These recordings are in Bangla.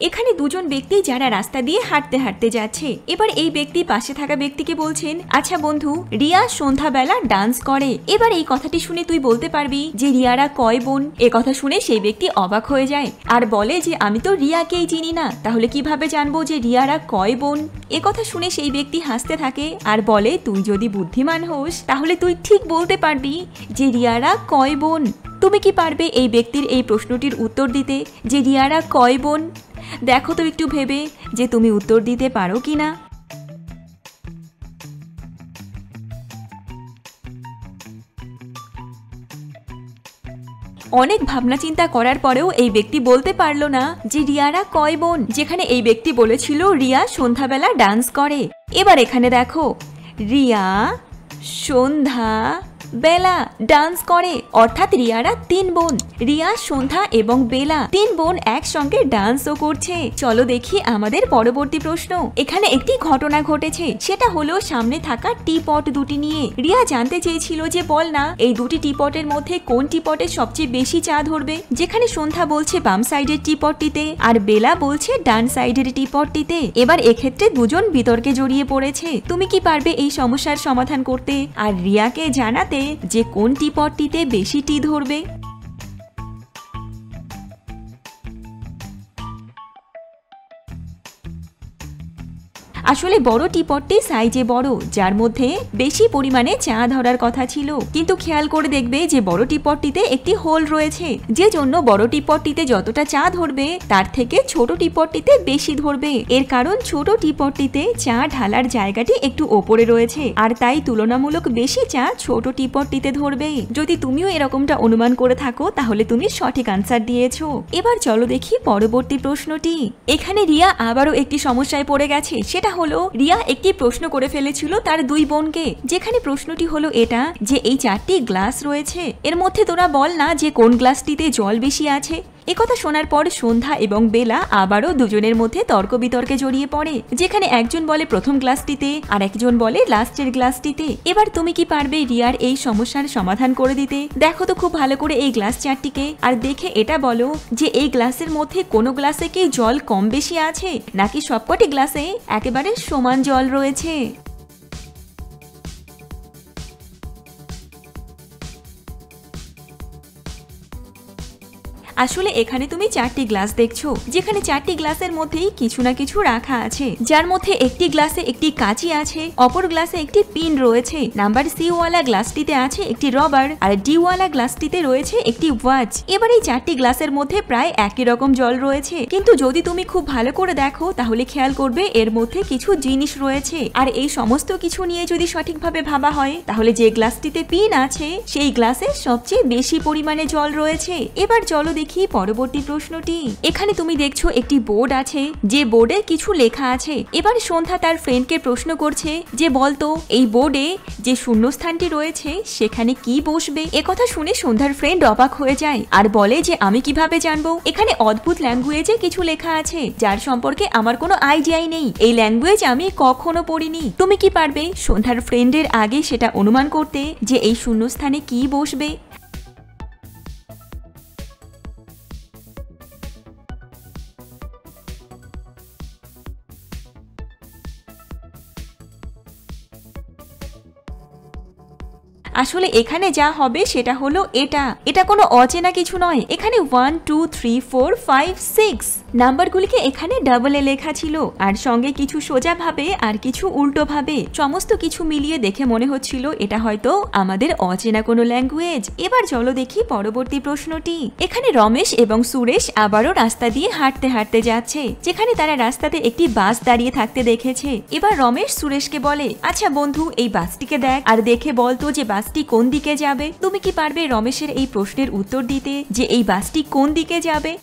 এখানে দুজন ব্যক্তি যারা রাস্তা দিয়ে হাঁটতে হাঁটতে যাচ্ছে। এবার এই ব্যক্তি পাশে থাকা ব্যক্তিকে বলছেন, আচ্ছা বন্ধু, রিয়া সন্ধ্যাবেলা ডান্স করে। এবার এই কথাটি শুনে তুই বলতে পারবি যে রিয়ারা কয় বোন? এ কথা শুনে সেই ব্যক্তি অবাক হয়ে যায় আর বলে যে আমি তো রিয়াকেই চিনি না, তাহলে কিভাবে জানবো যে রিয়ারা কয় বোন? এ কথা শুনে সেই ব্যক্তি হাসতে থাকে আর বলে, তুই যদি বুদ্ধিমান হোস তাহলে তুই ঠিক বলতে পারবি যে রিয়ারা কয় বোন। তুমি কি পারবে এই ব্যক্তির এই প্রশ্নটির উত্তর দিতে যে রিয়ারা কয় বোন? দেখো তো একটু ভেবে যে তুমি উত্তর দিতে পারো কিনা। অনেক ভাবনা চিন্তা করার পরেও এই ব্যক্তি বলতে পারলো না যে রিয়ারা কয় বোন, যেখানে এই ব্যক্তি বলেছিল রিয়া সন্ধ্যাবেলা ডান্স করে। এবার এখানে দেখো, রিয়া সন্ধ্যা বেলা ডান্স করে, অর্থাৎ রিয়ারা 3 বোন। রিয়া, সন্ধ্যা এবং বেলা 3 বোন একসঙ্গে ডান্সও করছে। চলো দেখি আমাদের পরবর্তী প্রশ্ন। এখানে একটি ঘটনা ঘটেছে, সেটা হলো সামনে থাকা টিপট দুটি নিয়ে। রিয়া জানতে চেয়েছিল যে বল না, এই দুটি টিপটের মধ্যে কোন টিপটে সবচেয়ে বেশি চা ধরবে? যেখানে সন্ধ্যা বলছে বাম সাইডের টিপটটিতে আর বেলা বলছে ডান সাইডের টিপটটিতে। এবার এক্ষেত্রে দুজন বিতর্কে জড়িয়ে পড়েছে। তুমি কি পারবে এই সমস্যার সমাধান করতে আর রিয়াকে জানাতে যে কোন টিপটটিতে বেশি টি ধরবে? আসলে বড় টিপটটি সাইজে বড়, যার মধ্যে বেশি পরিমাণে চা ধরার কথা ছিল, কিন্তু খেয়াল করে দেখবে যে বড় টিপটটিতে একটি হোল রয়েছে, যে জন্য বড় টিপটটিতে যতটা চা ধরবে তার থেকে ছোট টিপটটিতে বেশি ধরবে। এর কারণ ছোট টিপটটিতে চা ঢালার জায়গাটি একটু ওপরে রয়েছে আর তাই তুলনামূলক বেশি চা ছোট টিপটটিতে ধরবে। যদি তুমিও এরকমটা অনুমান করে থাকো তাহলে তুমি সঠিক আনসার দিয়েছো। এবার চলো দেখি পরবর্তী প্রশ্নটি। এখানে রিয়া আবারও একটি সমস্যায় পড়ে গেছে, সেটা হলো রিয়া একটি প্রশ্ন করে ফেলেছিল তার 2 বোনকে, যেখানে প্রশ্নটি হলো এটা যে এই 4টি গ্লাস রয়েছে, এর মধ্যে তোরা বল না যে কোন গ্লাসটিতে জল বেশি আছে। একথা শোনার পর সন্ধ্যা এবং বেলা আবারও দুজনের মধ্যে তর্ক বিতর্কে জড়িয়ে পড়ে, যেখানে একজন বলে প্রথম গ্লাসটিতে আর একজন বলে লাস্টের গ্লাসটিতে। এবার তুমি কি পারবে রিয়ার এই সমস্যার সমাধান করে দিতে? দেখো তো খুব ভালো করে এই গ্লাস 4টিকে আর দেখে এটা বলো যে এই গ্লাসের মধ্যে কোনো গ্লাসে কি জল কম বেশি আছে নাকি সবকটি গ্লাসে একেবারে সমান জল রয়েছে। আসলে এখানে তুমি 4টি গ্লাস দেখছো, যেখানে 4টি গ্লাসের মধ্যেই কিছু না কিছু রাখা আছে, যার মধ্যে একটি গ্লাসে একটি কাঁচি আছে, অপর গ্লাসে একটি পিন রয়েছে, নাম্বার সি ওয়ালা গ্লাসটিতে আছে একটি রবার আর ডি ওয়ালা গ্লাসটিতে রয়েছে একটি ওয়াচ। এবার এই 4টি গ্লাসের মধ্যে প্রায় একই রকম জল রয়েছে, কিন্তু যদি তুমি খুব ভালো করে দেখো তাহলে খেয়াল করবে এর মধ্যে কিছু জিনিস রয়েছে, আর এই সমস্ত কিছু নিয়ে যদি সঠিকভাবে ভাবা হয় তাহলে যে গ্লাসটিতে পিন আছে সেই গ্লাসে সবচেয়ে বেশি পরিমাণে জল রয়েছে। এবার চলো দেখি পরবর্তী প্রশ্নটি। এখানে তুমি দেখছো একটি বোর্ড আছে, যে বোর্ডে কিছু লেখা আছে। এবার সন্ধ্যা তার ফ্রেন্ডকে প্রশ্ন করছে যে বলতো এই বোর্ডে যে শূন্যস্থানটি রয়েছে সেখানে কি বসবে। একথা শুনে সন্ধ্যার ফ্রেন্ড অবাক হয়ে যায় আর বলে যে আমি কিভাবে জানবো? এখানে অদ্ভুত ল্যাঙ্গুয়েজে কিছু লেখা আছে যার সম্পর্কে আমার কোনো আইডিয়াই নেই, এই ল্যাঙ্গুয়েজ আমি কখনো পড়িনি। তুমি কি পারবে সন্ধ্যার ফ্রেন্ডের আগে সেটা অনুমান করতে যে এই শূন্যস্থানে কি বসবে? আসলে এখানে যা হবে সেটা হলো এটা কোনো অচেনা কিছু নয়। এখানে 1 2 3 4 5 6 নাম্বারগুলিকে এখানে ডাবল এ লেখা ছিল আর সঙ্গে কিছু সোজা ভাবে আর কিছু উল্টো ভাবে, সমস্ত কিছু মিলিয়ে দেখে মনে হচ্ছিল এটা হয়তো আমাদের অচেনা কোনো ল্যাঙ্গুয়েজ। এবার চলো দেখি পরবর্তী প্রশ্নটি। এখানে রমেশ এবং সুরেশ আবারও রাস্তা দিয়ে হাঁটতে হাঁটতে যাচ্ছে, যেখানে তারা রাস্তাতে একটি বাস দাঁড়িয়ে থাকতে দেখেছে। এবার রমেশ সুরেশকে বলে, আচ্ছা বন্ধু এই বাসটিকে দেখ আর দেখে বলতো যে বাসটি কোন দিকে যাবে। তুমি কি পারবে রমেশের এই প্রশ্নের উত্তর দিতে যে এই বাসটি কোন দিকে যাবে?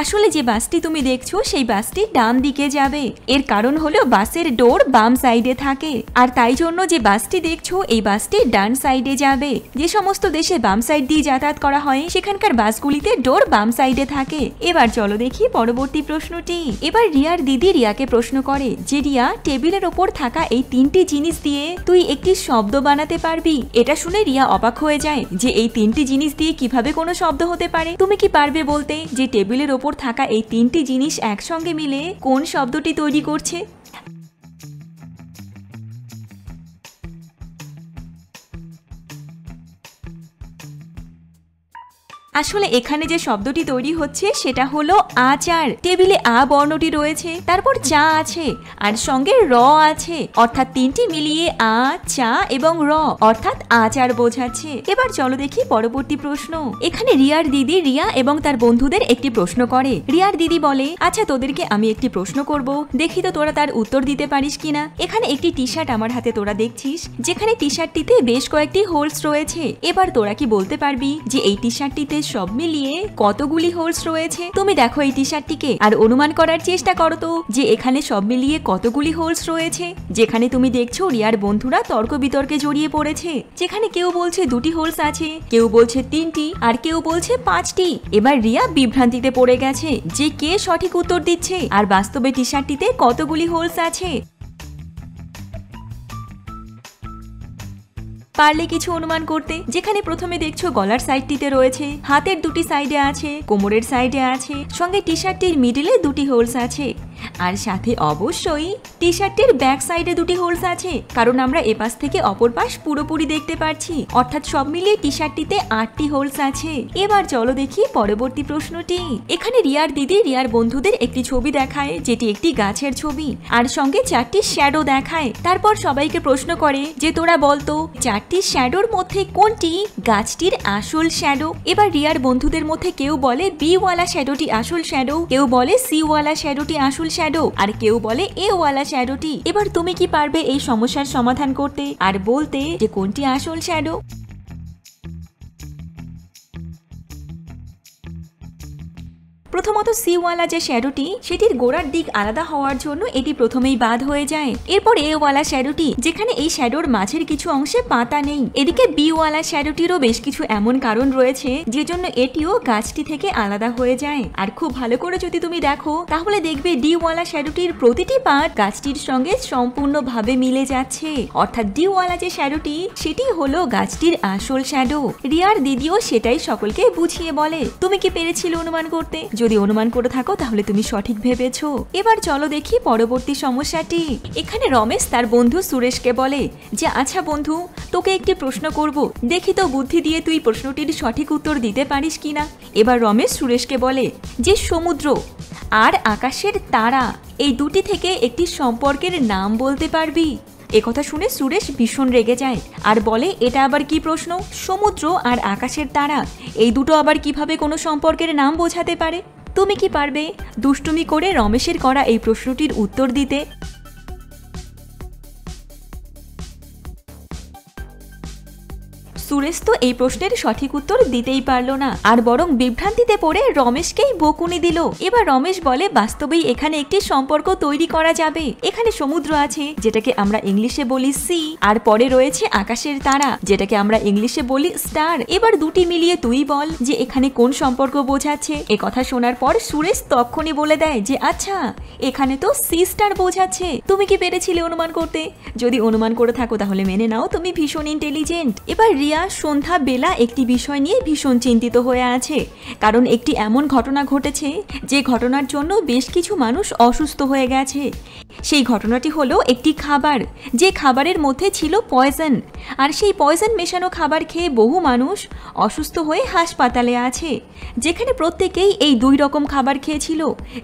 আসলে যে বাসটি তুমি দেখছো সেই বাসটি ডান দিকে যাবে। এর কারণ হলো বাসের ডোর বাম সাইডে থাকে, আর তাই জন্য যে বাসটি দেখছো এই বাসটি ডান সাইডে যাবে। যে সমস্ত দেশে বাম সাইড দিয়ে যাতায়াত করা হয় সেখানকার বাসগুলিতে ডোর বাম সাইডে থাকে। এবার চলো দেখি পরবর্তী প্রশ্নটি। এবার রিয়ার দিদি রিয়াকে প্রশ্ন করে যে রিয়া, টেবিলের ওপর থাকা এই 3টি জিনিস দিয়ে তুই একটি শব্দ বানাতে পারবি। এটা শুনে রিয়া অবাক হয়ে যায় যে এই 3টি জিনিস দিয়ে কিভাবে কোনো শব্দ হতে পারে। তুমি কি পারবে বলতে যে টেবিলের ওপর থাকা এই 3টি জিনিস একসঙ্গে মিলে কোন শব্দটি তৈরি করছে? আসলে এখানে যে শব্দটি তৈরি হচ্ছে সেটা হলো আচার। টেবিলে আ বর্ণটি রয়েছে, তারপর চা আছে, আর সঙ্গে র আছে, অর্থাৎ 3টি মিলিয়ে আ, চা এবং র অর্থাৎ আচার বোঝাচ্ছে। এবার চলো দেখি পরবর্তী প্রশ্ন। এখানে রিয়ার দিদি রিয়া এবং তার বন্ধুদের একটি প্রশ্ন করে। রিয়ার দিদি বলে, আচ্ছা তোদেরকে আমি একটি প্রশ্ন করব, দেখি তো তোরা তার উত্তর দিতে পারিস কিনা। এখানে একটি টি শার্ট আমার হাতে তোরা দেখছিস, যেখানে টি শার্টটিতে বেশ কয়েকটি হোলস রয়েছে। এবার তোরা কি বলতে পারবি যে এই টি শার্টটিতে সব মিলিয়ে কতগুলি হোলস রয়েছে? তুমি দেখো এই টি শার্টটিকে আর অনুমান করার চেষ্টা করো তো যে এখানে সব মিলিয়ে কতগুলি হোলস রয়েছে। যেখানে তুমি দেখছো রিয়ার বন্ধুরা তর্ক বিতর্কে জড়িয়ে পড়েছে, যেখানে কেউ বলছে 2টি হোলস আছে, কেউ বলছে 3টি, আর কেউ বলছে 5টি। এবার রিয়া বিভ্রান্তিতে পড়ে গেছে যে কে সঠিক উত্তর দিচ্ছে আর বাস্তবে টি শার্টটিতে কতগুলি হোলস আছে। পারলে কিছু অনুমান করতে। যেখানে প্রথমে দেখছো গলার সাইডটিতে রয়েছে, হাতের 2টি সাইডে আছে, কোমরের সাইডে আছে, সঙ্গে টি শার্টটির মিডিলে 2টি হোলস আছে, আর সাথে অবশ্যই টি শার্টটির ব্যাক সাইডে 2টি হোলস আছে, কারণ আমরা এপাশ থেকে অপর পাশ পুরোপুরি দেখতে পাচ্ছি, অর্থাৎ সব মিলিয়ে টি শার্টটিতে 8টি হোলস আছে। এবার চলো দেখি পরবর্তী প্রশ্নটি। এখানে রিয়ার দিদি রিয়ার বন্ধুদের একটি ছবি দেখায়, যেটি একটি গাছের ছবি, আর সঙ্গে 4টি শ্যাডো দেখায়। তারপর সবাইকে প্রশ্ন করে যে তোরা বলতো 4টি শ্যাডোর মধ্যে কোনটি গাছটির আসল শ্যাডো। এবার রিয়ার বন্ধুদের মধ্যে কেউ বলে বি ওয়ালা শ্যাডোটি আসল শ্যাডো, কেউ বলে সি ওয়ালা শ্যাডোটি আসল শ্যাডো, আর কেউ বলে এ ওয়ালা শ্যাডোটি। এবার তুমি কি পারবে এই সমস্যার সমাধান করতে আর বলতে যে কোনটি আসল শ্যাডো? প্রথমত সি ওয়ালা যে শ্যাডোটি সেটির গোড়ার দিক আলাদা হওয়ার জন্য এটি প্রথমেই বাদ হয়ে যায়। এরপর এ ওয়ালা শ্যাডোটি, যেখানে এই শ্যাডোর মাঝের কিছু অংশে পাতা নেই। এদিকে বি ওয়ালা শ্যাডোটিরও বেশ কিছু এমন কারণ রয়েছে যে জন্য এটিও গাছটি থেকে আলাদা হয়ে যায়। আর খুব ভালো করে যদি তুমি দেখো তাহলে দেখবে ডি ওয়ালা শ্যাডোটির প্রতিটি পাত গাছটির সঙ্গে সম্পূর্ণভাবে মিলে যাচ্ছে, অর্থাৎ ডি ওয়ালা যে শ্যাডোটি সেটি হলো গাছটির আসল শ্যাডো। রিয়ার দিদিও সেটাই সকলকে বুঝিয়ে বলে। তুমি কি পেরেছিলে অনুমান করতে? যদি অনুমান করে থাকো তাহলে তুমি সঠিক ভেবেছো। এবার চলো দেখি পরবর্তী সমস্যাটি। এখানে রমেশ তার বন্ধু সুরেশকে বলে যে আচ্ছা বন্ধু, তোকে একটি প্রশ্ন করব, দেখি তো বুদ্ধি দিয়ে তুই প্রশ্নটির সঠিক উত্তর দিতে পারিস কিনা। এবার রমেশ সুরেশকে বলে যে সমুদ্র আর আকাশের তারা এই দুটি থেকে একটি সম্পর্কের নাম বলতে পারবি। একথা শুনে সুরেশ ভীষণ রেগে যায় আর বলে এটা আবার কি প্রশ্ন? সমুদ্র আর আকাশের তারা এই দুটো আবার কিভাবে কোনো সম্পর্কের নাম বোঝাতে পারে? তুমি কি পারবে দুষ্টুমি করে রমেশের করা এই প্রশ্নটির উত্তর দিতে? সুরেশ তো এই প্রশ্নের সঠিক উত্তর দিতেই পারলো না, আর বরং বিভ্রান্তিতে পড়ে রমেশকেই বকুনি দিল। এবার রমেশ বলে বাস্তবেই এখানে একটি সম্পর্ক তৈরি করা যাবে। এখানে সমুদ্র আছে, যেটাকে আমরা ইংলিশে বলি সি, আর পরে রয়েছে আকাশের তারা, যেটাকে আমরা ইংলিশে বলি স্টার। এবার দুটি মিলিয়ে তুই বল যে এখানে কোন সম্পর্ক বোঝাচ্ছে। এ কথা শোনার পর সুরেশ তক্ষুনি বলে দেয় যে আচ্ছা, এখানে তো সি স্টার বোঝাচ্ছে। তুমি কি পেরেছিলে অনুমান করতে? যদি অনুমান করে থাকো তাহলে মেনে নাও তুমি ভীষণ ইন্টেলিজেন্ট। এবার রিয়া, সন্ধ্যা, বেলা একটি বিষয় নিয়ে ভীষণ চিন্তিত হয়ে আছে, কারণ একটি এমন ঘটনা ঘটেছে যে ঘটনার জন্য বেশ কিছু মানুষ অসুস্থ হয়ে গেছে। সেই ঘটনাটি হলো একটি খাবার, যে খাবারের মধ্যে ছিল পয়জন, আর সেই পয়জন মেশানো খাবার খেয়ে বহু মানুষ অসুস্থ হয়ে হাসপাতালে আছে, যেখানে প্রত্যেকেই এই 2 রকম খাবার খেয়েছিল।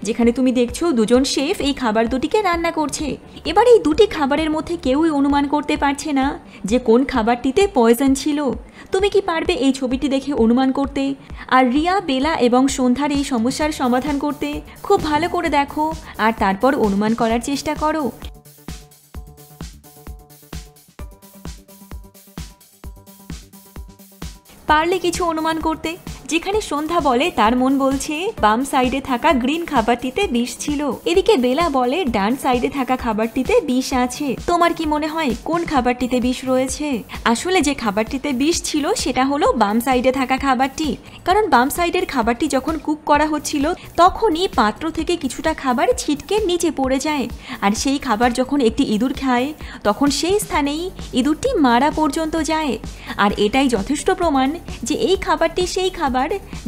যেখানে তুমি দেখছো দুজন শেফ এই খাবার দুটিকে রান্না করছে। এবার এই দুটি খাবারের মধ্যে কেউই অনুমান করতে পারছে না যে কোন খাবারটিতে পয়জন ছিল। তুমি কি পারবে এই ছবিটি দেখে অনুমান করতে আর রিয়া, বেলা এবং সন্ধ্যার এই সমস্যার সমাধান করতে? খুব ভালো করে দেখো আর তারপর অনুমান করার চেষ্টা করো। পারলে কিছু অনুমান করতে। যেখানে সন্ধ্যা বলে তার মন বলছে বাম সাইডে থাকা গ্রিন খাবারটিতে বিষ ছিল, এদিকে বেলা বলে ডান সাইডে থাকা খাবারটিতে বিষ আছে। তোমার কি মনে হয় কোন খাবারটিতে বিষ রয়েছে? আসলে যে খাবারটিতে বিষ ছিল সেটা হলো বাম সাইডে থাকা খাবারটি, কারণ বাম সাইডের খাবারটি যখন কুক করা হচ্ছিল তখনই পাত্র থেকে কিছুটা খাবার ছিটকে নিচে পড়ে যায়, আর সেই খাবার যখন একটি ইঁদুর খায় তখন সেই স্থানেই ইঁদুরটি মারা পর্যন্ত যায়। আর এটাই যথেষ্ট প্রমাণ যে এই খাবারটি সেই খাবার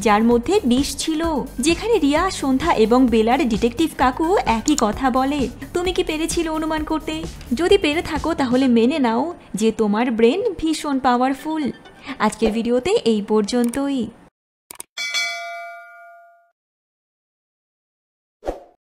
যার মধ্যে বিষ ছিল। যেখানে রিয়া, সন্ধ্যা এবং বেলার ডিটেকটিভ কাকু একই কথা বলে। তুমি কি পেরেছিলে অনুমান করতে? যদি পেরে থাকো তাহলে মেনে নাও যে তোমার ব্রেন ভীষণ পাওয়ারফুল। আজকের ভিডিওতে এই পর্যন্তই।